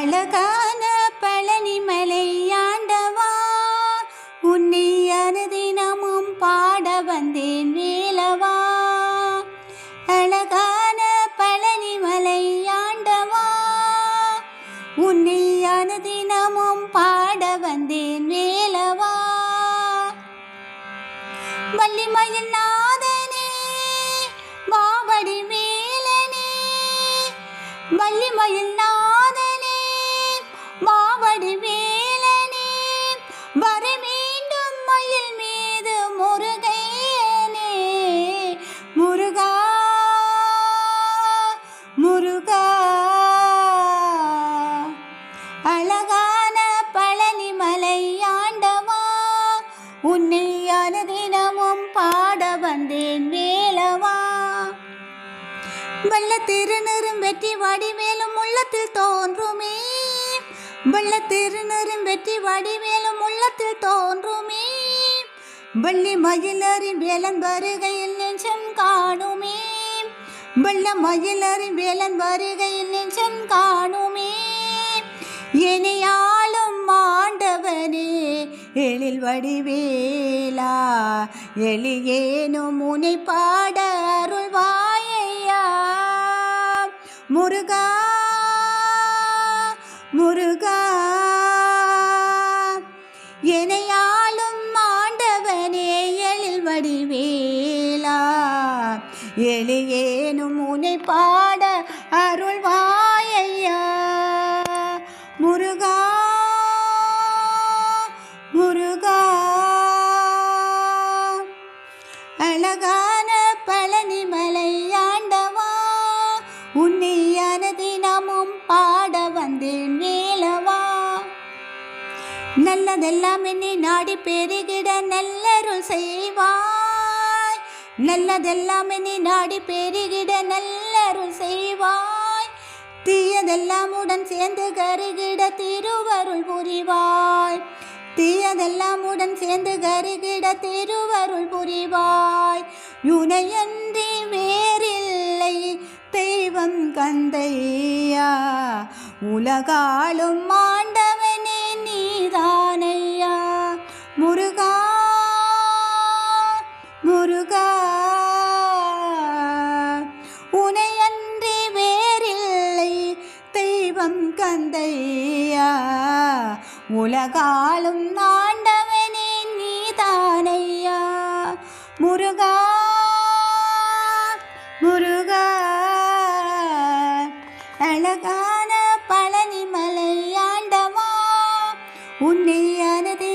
அழகான பழனிமலை ஆண்டவா, உன்னை அனுதினமும் பாட வந்தேன் வேலவா. அழகான பழனிமலை ஆண்டவா, உன்னை அனுதினமும் பாட வந்தேன் வேலவா. வள்ளிமயில் நாதனே மாவடி வேலனே, வள்ளிமயில் நாதனே மாவடி வேலனே, வர வேண்டும் மயில் மீது முருகையனே. முருகா முருகா, அழகான பழனிமலை ஆண்டவா, உன்னை அனுதினமும் பாட வந்தேன் வேலவா. வல்ல திருநெரும் வெற்றி வடிவேலும் உள்ளத்தில் தோன்றுமே, வல்ல திருநெரும் வெற்றி வடிவேலும் உள்ளத்தில் தோன்றுமே, வள்ளி மயிலரின் வேலன் வருகையில் நெஞ்சம் காணுமே, வல்ல மயிலரின் வேலன் வருகையில் நெஞ்சம் காணுமே. எனையாளும் ஆண்டவனே எழில் வடிவேலா, எளியேனும் உனை பாட அருள்வாயையா. முருகா முருகா, எனையாளும் ஆண்டவனே எழில் வடிவேலா, எளியேனும் உனை பாட அருள்வாயையா. முருகா முருகா, அழகான பழனிமலை ஆண்டவா, உன்னை அனுதினமும் பாட வந்தேன் வேலவா. நல்லதெல்லாம் என்னை நாடி பெருகிட நல்லருள் செய்வாய், நல்லதெல்லாம் என்னை நாடி பெருகிட நல்லருள் செய்வாய், தீயதெல்லாம் உடன் சேர்ந்து கருகிட திருவருள் புரிவாய், தீயதெல்லாம் உடன் சேர்ந்து கருகிட திருவருள் புரிவாய். யுனையன்றி வேறில்லை தெய்வம் கந்தையா, உலகாலும் ஆண்டவனே நீதானையா. முருகா முருகா, உனையன்றி வேறில்லை தெய்வம் கந்தையா, உலகாலும் ஆண்டவனே நீதானையா. முருகா முருகா, அழகான பழனிமலை ஆண்டவா, உன்னை அனுதி